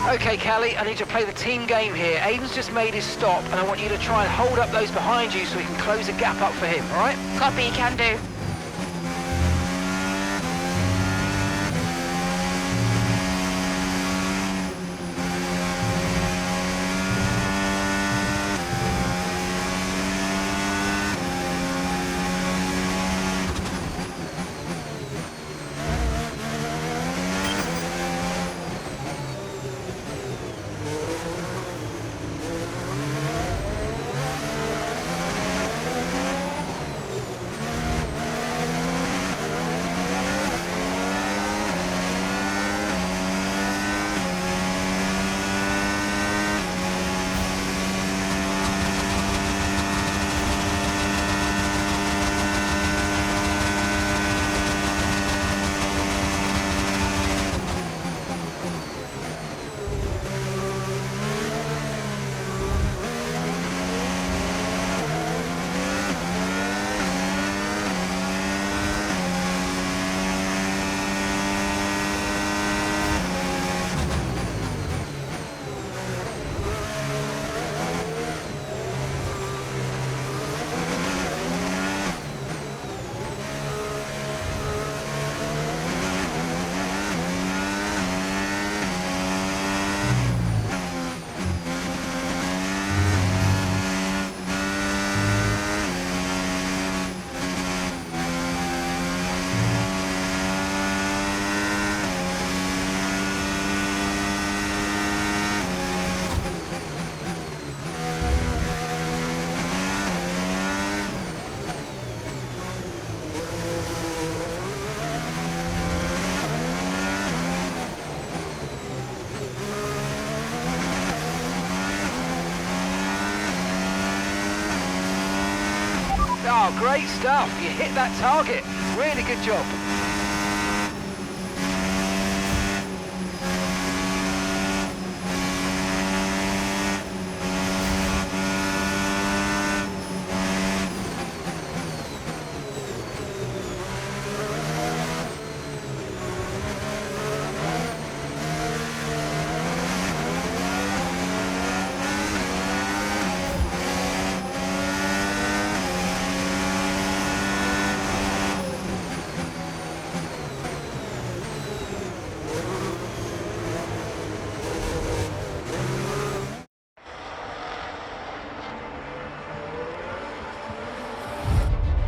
Okay, Callie, I need to play the team game here. Aiden's just made his stop, and I want you to try and hold up those behind you so we can close the gap up for him, all right? Copy, can do. Oh, great stuff. You hit that target. Really good job.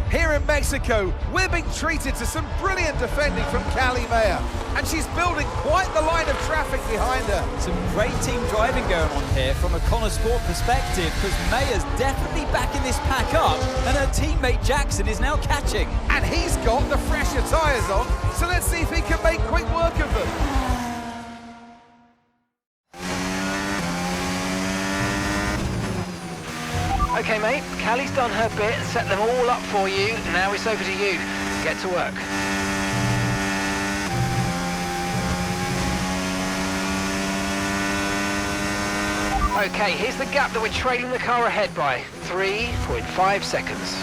Here in Mexico, we're being treated to some brilliant defending from Callie Mayer, and she's building quite the line of traffic behind her. Some great team driving going on here from a Connor Sport perspective, because Mayer's definitely backing this pack up, and her teammate Jackson is now catching. And he's got the fresher tyres on, so let's see if he can make quick work of them. Okay, mate, Callie's done her bit and set them all up for you. Now it's over to you. Get to work. Okay, here's the gap that we're trailing the car ahead by. 3.5 seconds.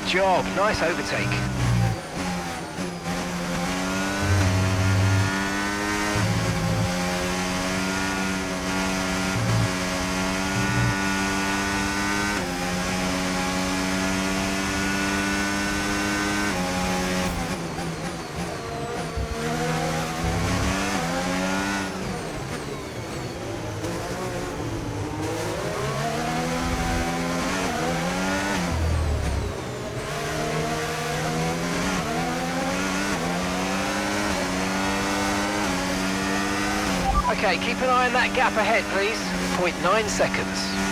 Good job, nice overtake. Okay, keep an eye on that gap ahead, please. 0.9 seconds.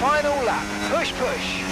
Final lap, push, push.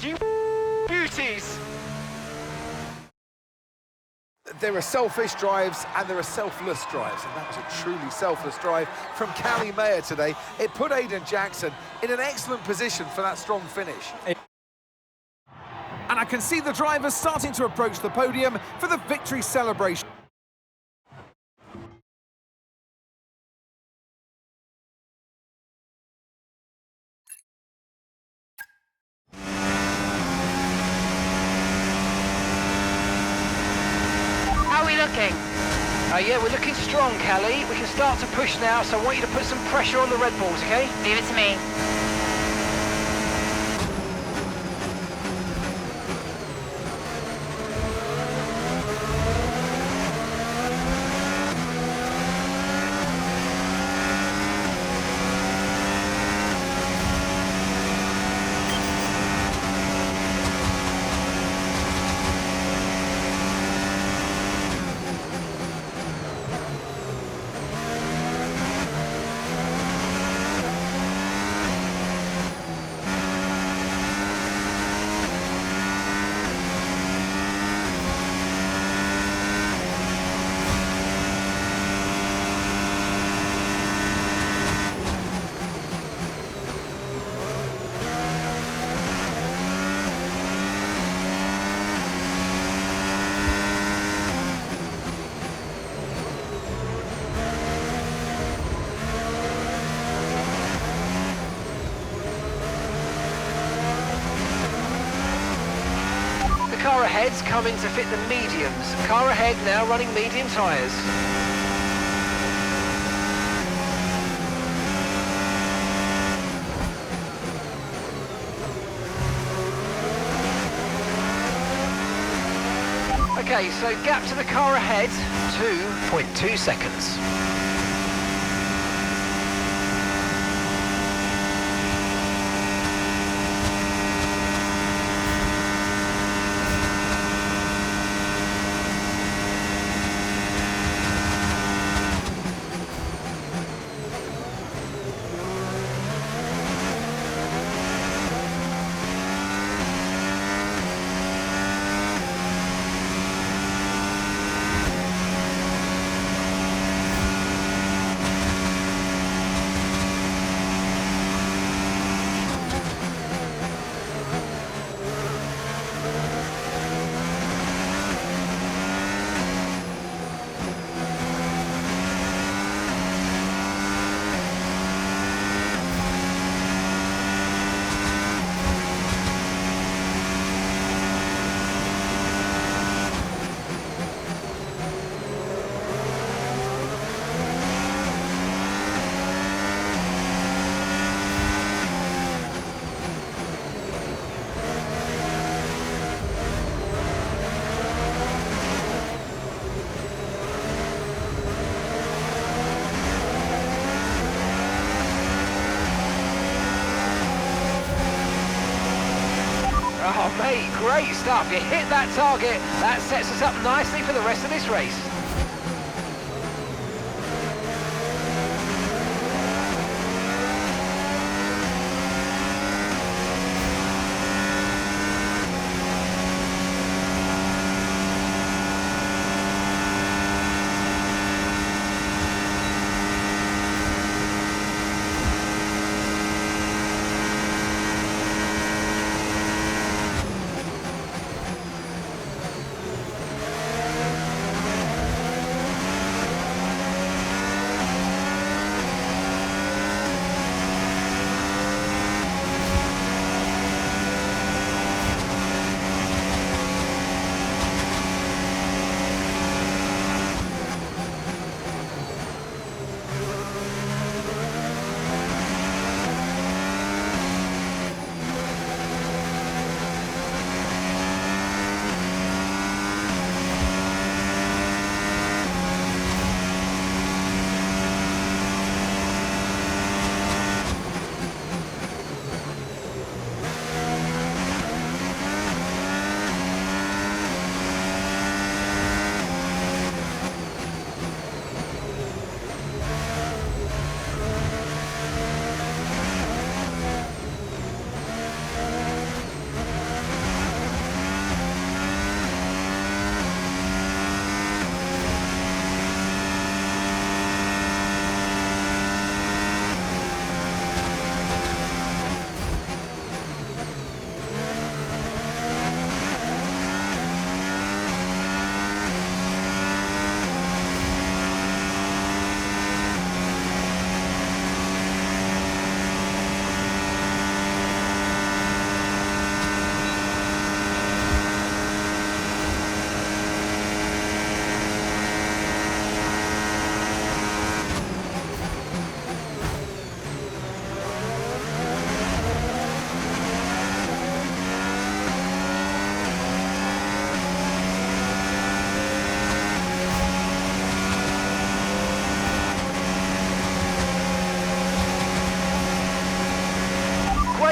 You beauties! there are selfish drives and there are selfless drives, and that was a truly selfless drive from Callie Mayer today. It put Aiden Jackson in an excellent position for that strong finish. And I can see the drivers starting to approach the podium for the victory celebration. How are we looking? Yeah, we're looking strong, Callie. We can start to push now, so I want you to put some pressure on the Red Bulls, okay? Leave it to me. Car ahead's coming to fit the mediums. Car ahead now running medium tyres. Okay, so gap to the car ahead, 2.2 seconds. Oh, mate, great stuff. You hit that target. That sets us up nicely for the rest of this race.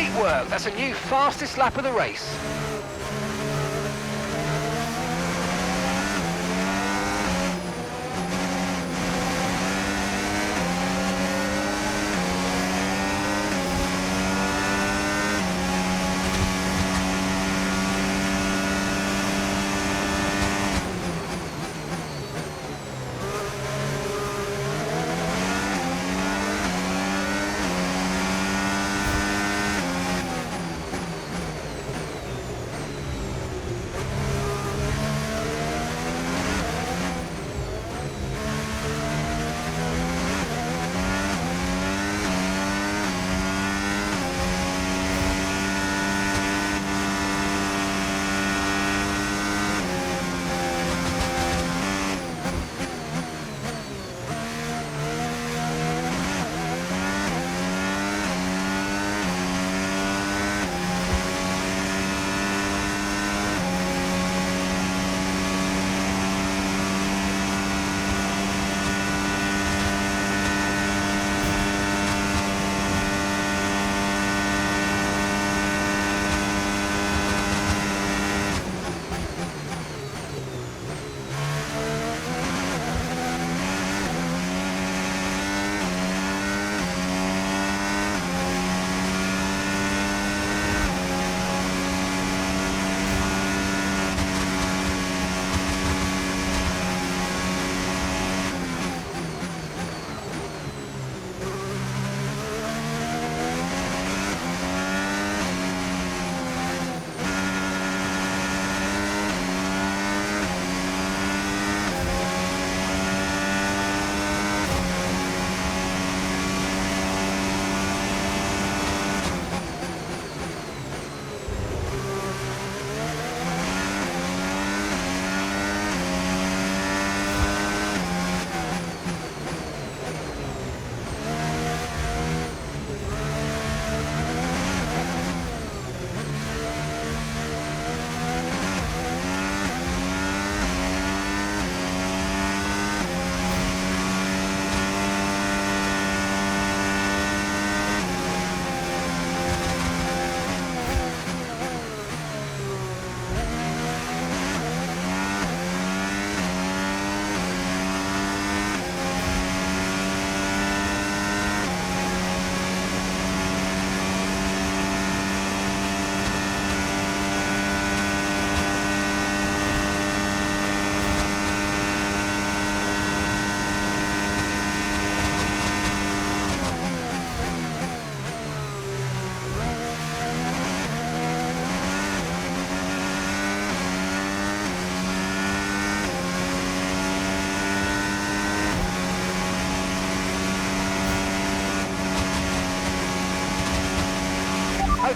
Great work. That's a new fastest lap of the race.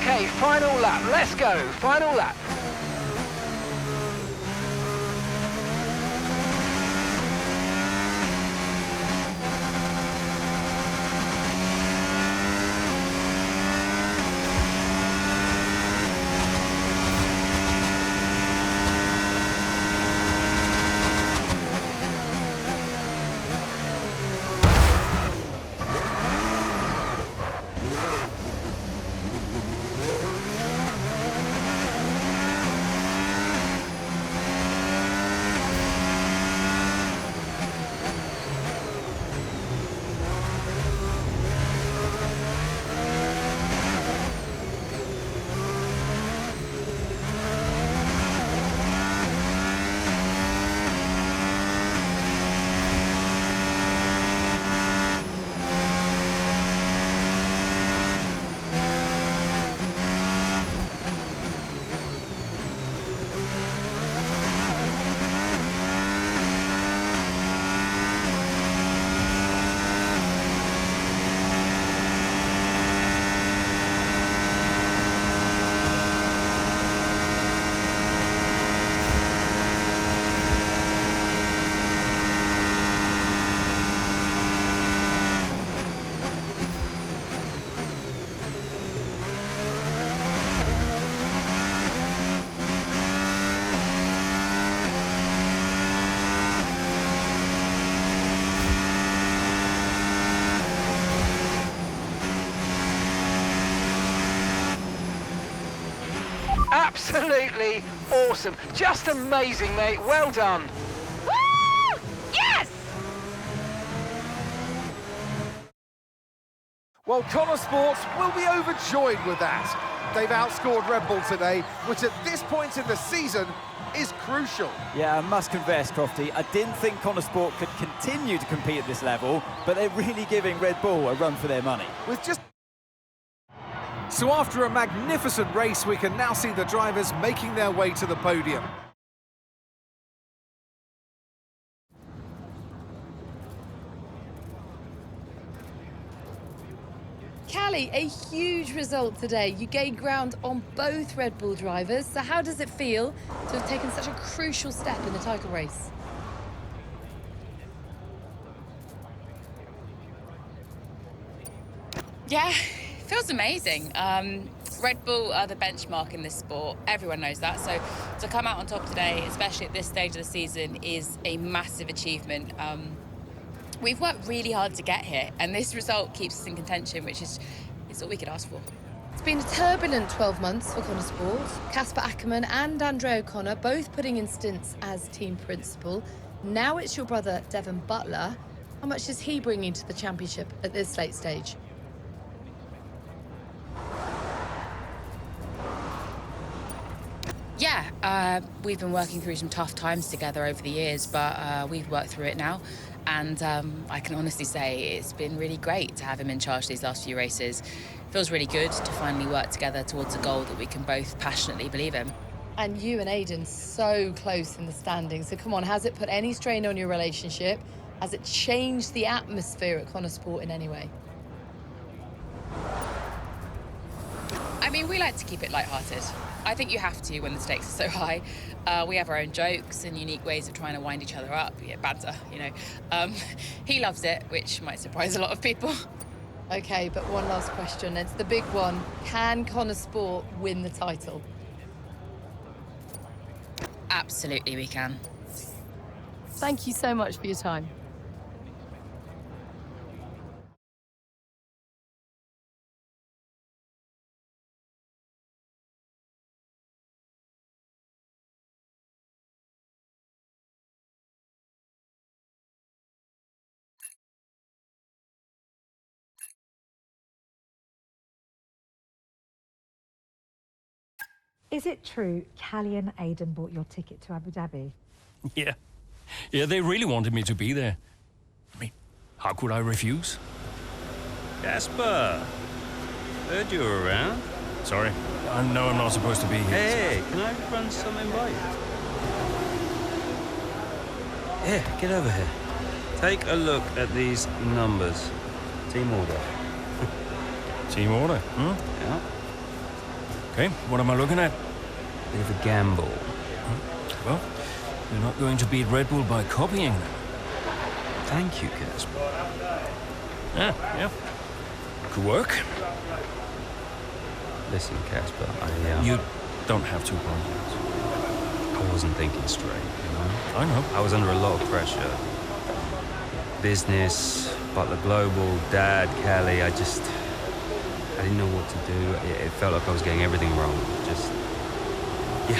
Okay, final lap. Let's go. Final lap. Absolutely awesome. Just amazing, mate. Well done. Woo! Yes! Well, Connor Sports will be overjoyed with that. They've outscored Red Bull today, which at this point in the season is crucial. Yeah, I must confess, Crofty, I didn't think Connor Sport could continue to compete at this level, but they're really giving Red Bull a run for their money. With just... So after a magnificent race, we can now see the drivers making their way to the podium. Callie, a huge result today. You gained ground on both Red Bull drivers. So how does it feel to have taken such a crucial step in the title race? Yeah, feels amazing. Red Bull are the benchmark in this sport. Everyone knows that. So to come out on top today, especially at this stage of the season, is a massive achievement. We've worked really hard to get here, and this result keeps us in contention, which is all we could ask for. It's been a turbulent 12 months for Connor Sport. Casper Ackermann and Andre O'Connor both putting in stints as team principal. Now it's your brother, Devon Butler. How much is he bringing to the championship at this late stage? Yeah, we've been working through some tough times together over the years, but we've worked through it now. And I can honestly say it's been really great to have him in charge these last few races. It feels really good to finally work together towards a goal that we can both passionately believe in. And you and Aiden so close in the standings. So come on, has it put any strain on your relationship? Has it changed the atmosphere at Connor Sport in any way? I mean, we like to keep it lighthearted. I think you have to when the stakes are so high. We have our own jokes and unique ways of trying to wind each other up. Yeah, banter, you know. He loves it, which might surprise a lot of people. Okay, but one last question. It's the big one. Can Connor Sport win the title? Absolutely, we can. Thank you so much for your time. Is it true Callie and Aiden bought your ticket to Abu Dhabi? Yeah. Yeah, they really wanted me to be there. I mean, how could I refuse? Casper, heard you were around. Sorry, I know I'm not supposed to be here. Hey, can I run something by you? Here, get over here. Take a look at these numbers. Team order. Team order, Yeah. Okay, what am I looking at? Bit of a gamble. Well, you're not going to beat Red Bull by copying them. Thank you, Casper. Yeah. Could work. Listen, Casper, You don't have to apologize. I wasn't thinking straight, you know? I know. I was under a lot of pressure. Business, Butler Global, Dad, Callie, I didn't know what to do. It felt like I was getting everything wrong. Yeah.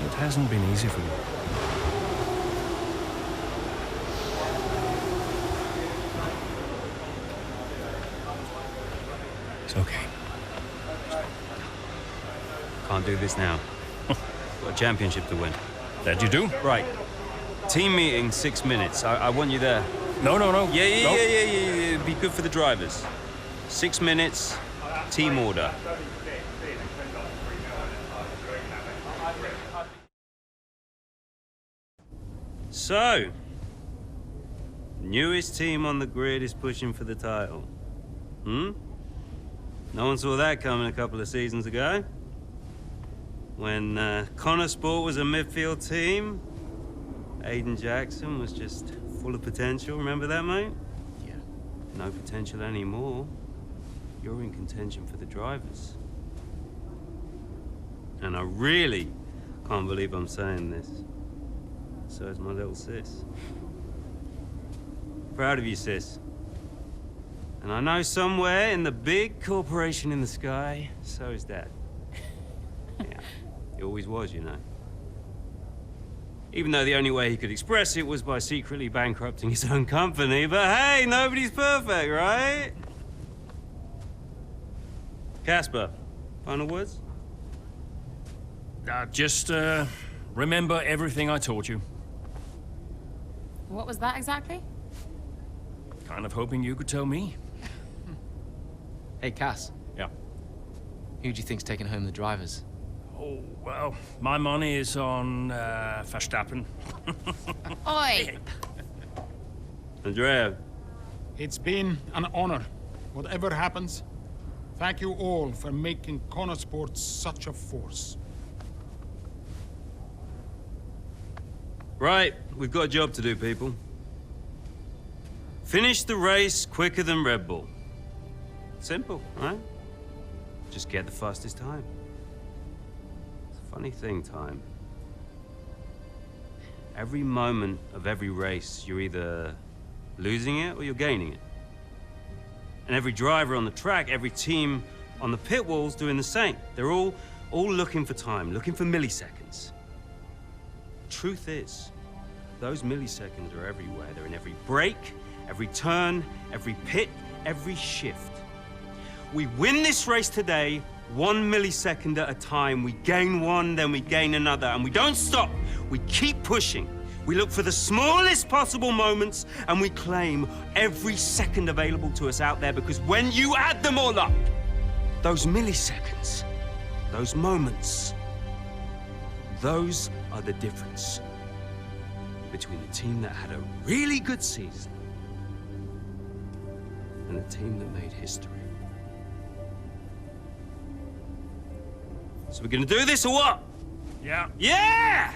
It hasn't been easy for you. It's okay. Can't do this now. Got a championship to win. That you do? Right. Team meeting, 6 minutes. I want you there. No. Yeah. It'd be good for the drivers. 6 minutes, team order. So, newest team on the grid is pushing for the title. No one saw that coming a couple of seasons ago. When Connor Sport was a midfield team, Aiden Jackson was just full of potential. Remember that, mate? Yeah. No potential anymore. You're in contention for the drivers. And I really can't believe I'm saying this. So is my little sis. Proud of you, sis. And I know somewhere in the big corporation in the sky, so is Dad. Yeah, he always was, you know. Even though the only way he could express it was by secretly bankrupting his own company. But hey, nobody's perfect, right? Casper, final words? Just remember everything I taught you. What was that exactly? Kind of hoping you could tell me. Hey, Cass. Yeah. Who do you think's taking home the drivers? Oh, well, my money is on Verstappen. Oi! Andrea. It's been an honor. Whatever happens, thank you all for making Connor Sports such a force. Right, we've got a job to do, people. Finish the race quicker than Red Bull. Simple, right? Just get the fastest time. It's a funny thing, time. Every moment of every race, you're either losing it or you're gaining it. And every driver on the track, every team on the pit wall's doing the same. They're all looking for time, looking for milliseconds. Truth is, those milliseconds are everywhere. They're in every break, every turn, every pit, every shift. We win this race today, 1 millisecond at a time. We gain one, then we gain another, and we don't stop. We keep pushing. We look for the smallest possible moments, and we claim every second available to us out there, because when you add them all up, those milliseconds, those moments, those are the difference between the team that had a really good season and the team that made history. So we're gonna do this or what? Yeah. Yeah!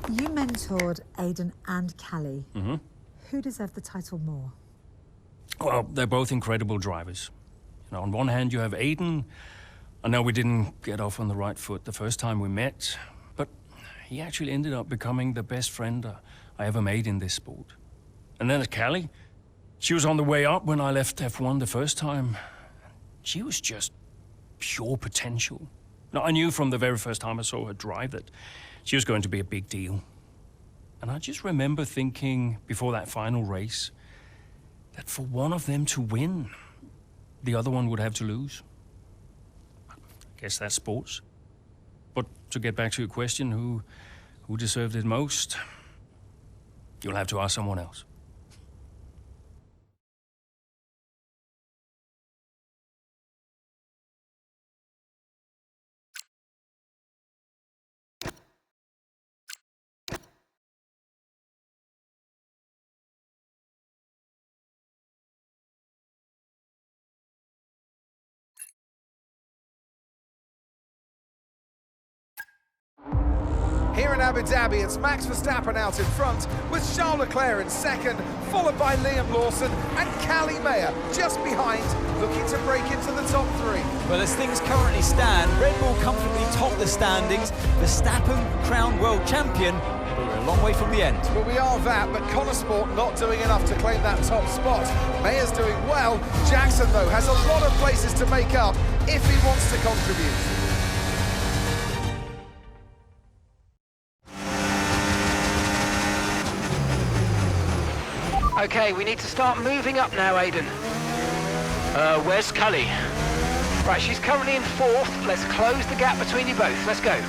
You mentored Aiden and Callie. Mm-hmm. Who deserved the title more? Well, they're both incredible drivers. You know, on one hand, you have Aiden. I know we didn't get off on the right foot the first time we met, but he actually ended up becoming the best friend I ever made in this sport. And then there's Callie. She was on the way up when I left F1 the first time. She was just pure potential. Now, I knew from the very first time I saw her drive that she was going to be a big deal. And I just remember thinking before that final race that for one of them to win, the other one would have to lose. I guess that's sports. But to get back to your question, who deserved it most? You'll have to ask someone else. Here in Abu Dhabi, it's Max Verstappen out in front, with Charles Leclerc in second, followed by Liam Lawson and Callie Mayer just behind, looking to break into the top three. Well, as things currently stand, Red Bull comfortably top the standings. Verstappen crowned world champion, but we're a long way from the end. Well, we are that, but Connor Sport not doing enough to claim that top spot. Mayer's doing well. Jackson, though, has a lot of places to make up if he wants to contribute. Okay, we need to start moving up now, Aiden. Where's Callie? Right, she's currently in fourth. Let's close the gap between you both. Let's go.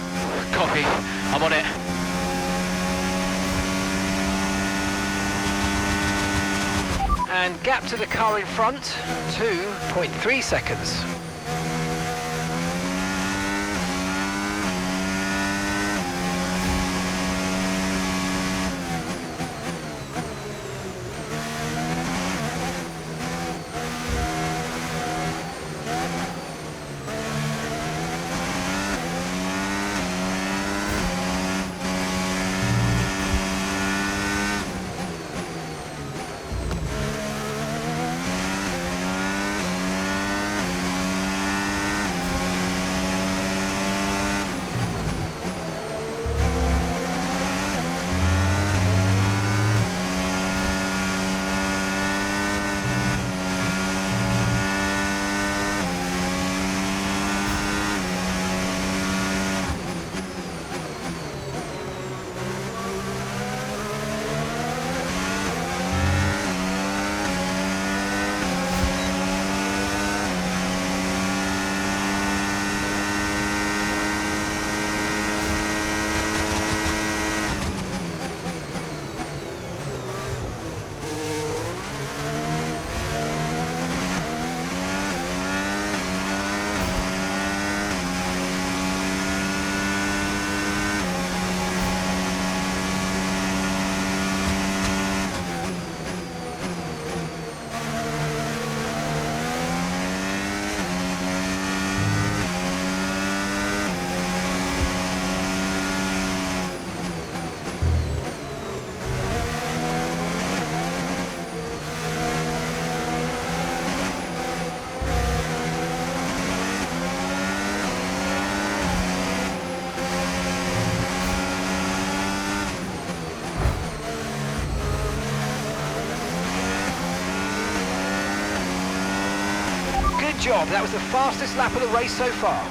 Copy. I'm on it. And gap to the car in front, 2.3 seconds. job. That was the fastest lap of the race so far.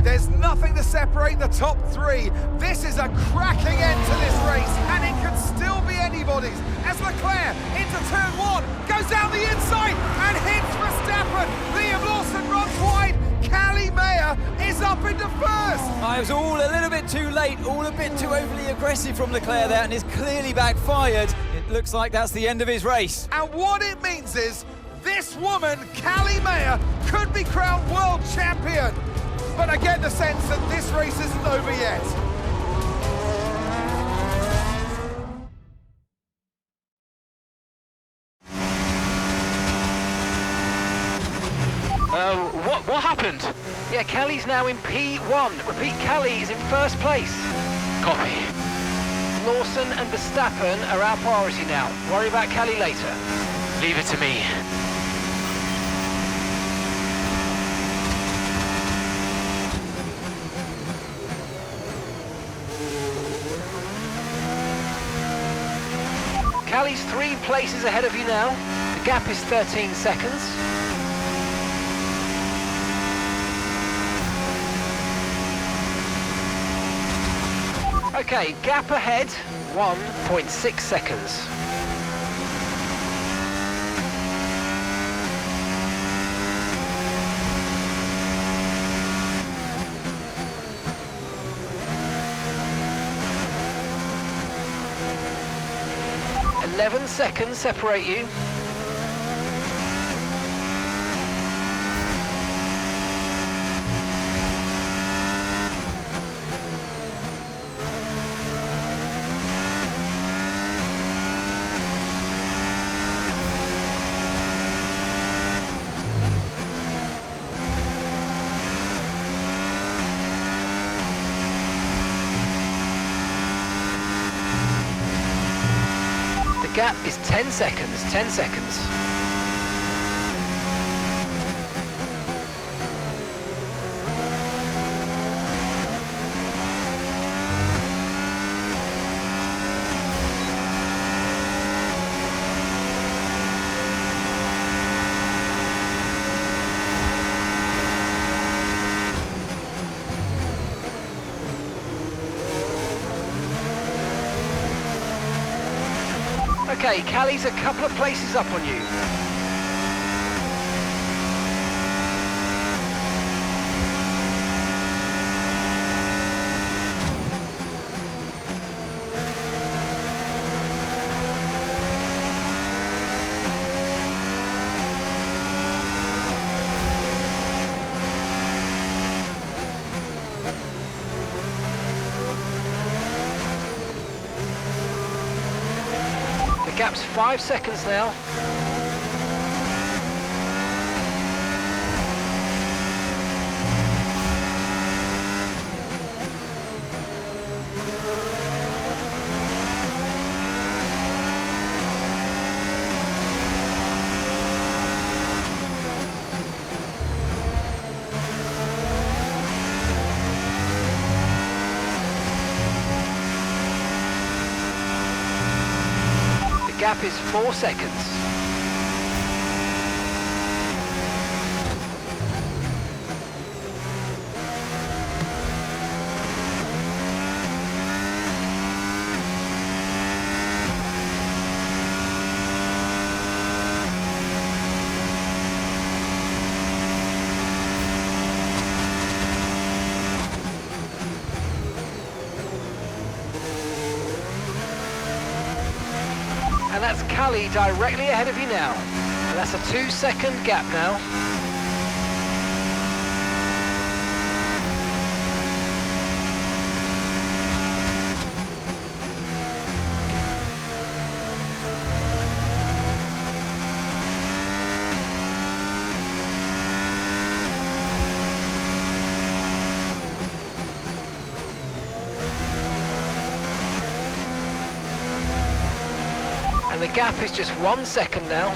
There's nothing to separate the top three. This is a cracking end to this race, and it could still be anybody's. As Leclerc into turn one, goes down the inside and hits Verstappen. Liam Lawson runs wide. Callie Mayer is up into first. I was all a little bit too late, all a bit too overly aggressive from Leclerc there, and it's clearly backfired. It looks like that's the end of his race. And what it means is this woman, Callie Mayer, could be crowned world champion. But I get the sense that this race isn't over yet. What happened? Yeah, Callie's now in P1. Repeat, Callie is in first place. Copy. Lawson and Verstappen are our priority now. Worry about Callie later. Leave it to me. Callie's 3 places ahead of you now. The gap is 13 seconds. Okay, gap ahead, 1.6 seconds. "11 seconds separate you. The gap is 10 seconds, 10 seconds. Okay, Callie's a couple of places up on you. The gap's 5 seconds now. gap is 4 seconds. And that's Callie directly ahead of you now. And that's a 2-second gap now. And the gap is just 1 second now.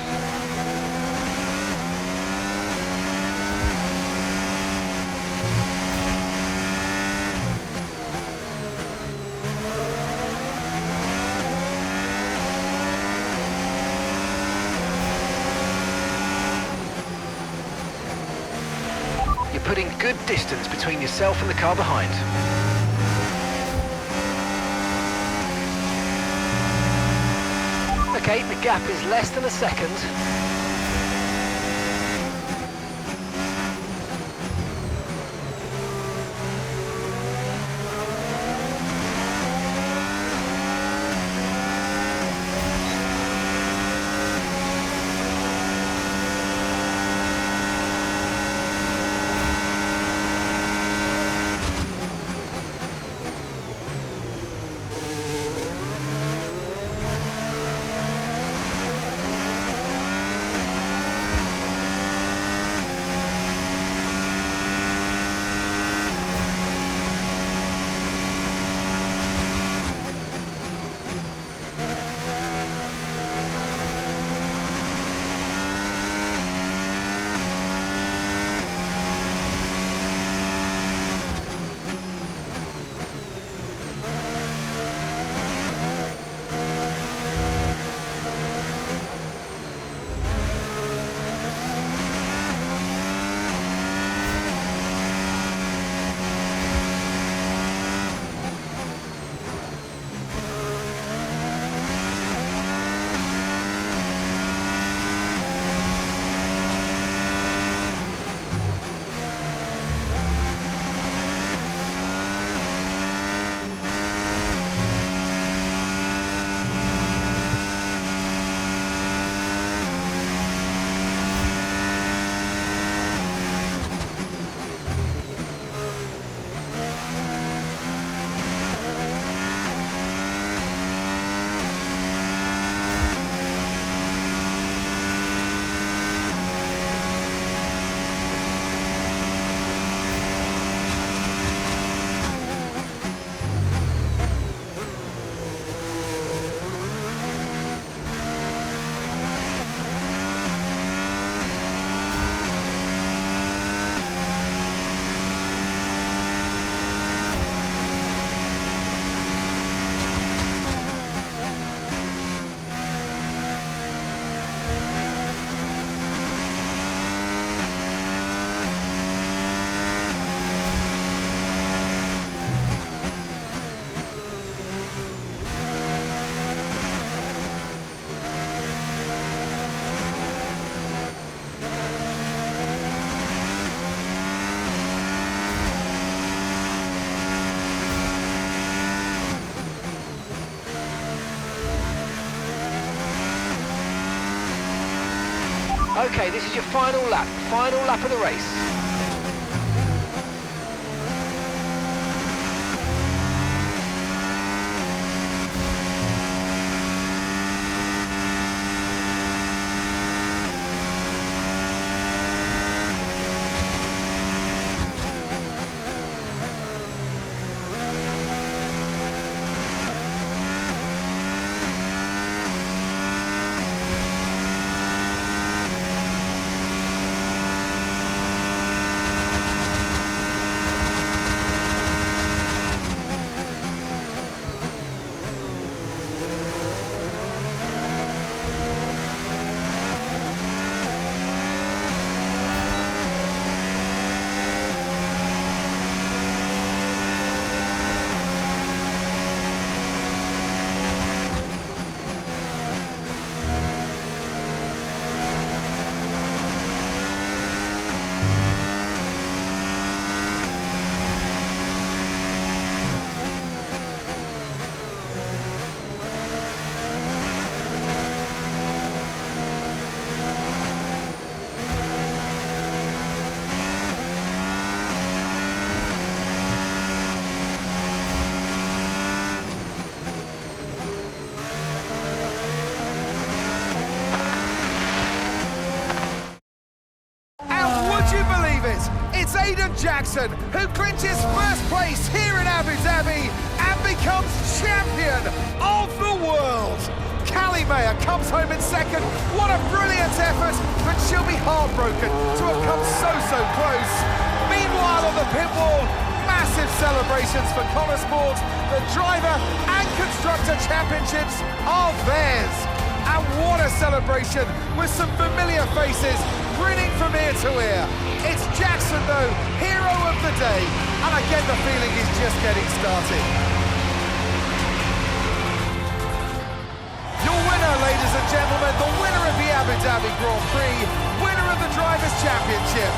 You're putting good distance between yourself and the car behind. Okay, the gap is less than a second. Okay, this is your final lap of the race. It's Aiden Jackson who clinches first place here in Abu Dhabi and becomes champion of the world. Callie Mayer comes home in second. What a brilliant effort, but she'll be heartbroken to have come so close. Meanwhile, on the pit wall, massive celebrations for Connor Sport. The driver and constructor championships are theirs. And what a celebration with some familiar faces grinning from ear to ear. It's Jackson, though, hero of the day. And I get the feeling he's just getting started. Your winner, ladies and gentlemen, the winner of the Abu Dhabi Grand Prix, winner of the Drivers' Championship,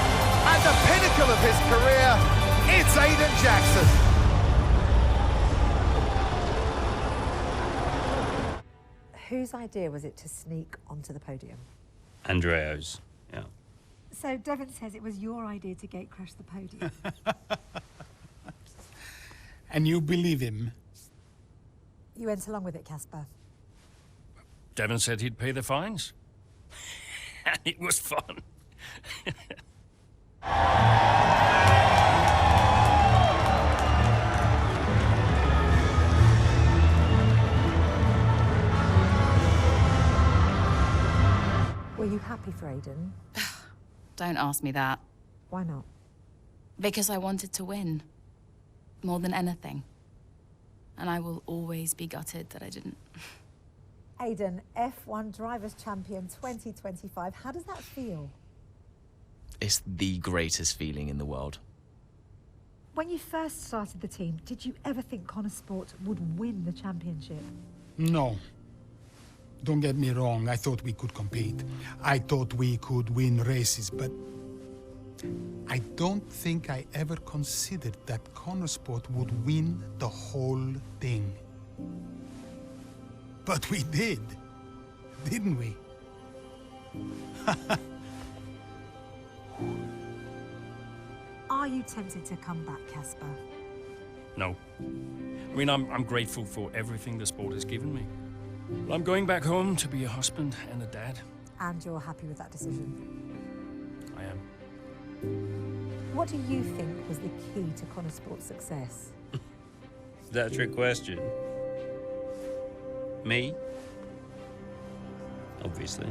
and the pinnacle of his career, it's Aiden Jackson. Whose idea was it to sneak onto the podium? Andreo's, yeah. So Devon says it was your idea to gate crash the podium. And you believe him? You went along with it, Casper. Devon said he'd pay the fines. And it was fun. Were you happy for Aiden? Don't ask me that. Why not? Because I wanted to win. More than anything. And I will always be gutted that I didn't. Aiden, F1 Drivers' Champion 2025. How does that feel? It's the greatest feeling in the world. When you first started the team, did you ever think Connor Sport would win the championship? No. Don't get me wrong, I thought we could compete. I thought we could win races, but I don't think I ever considered that Connor Sport would win the whole thing. But we did, didn't we? Are you tempted to come back, Casper? No. I mean, I'm grateful for everything the sport has given me. But I'm going back home to be a husband and a dad. And you're happy with that decision? I am. What do you think was the key to Connor Sport's success? Is that a trick question? Me? Obviously.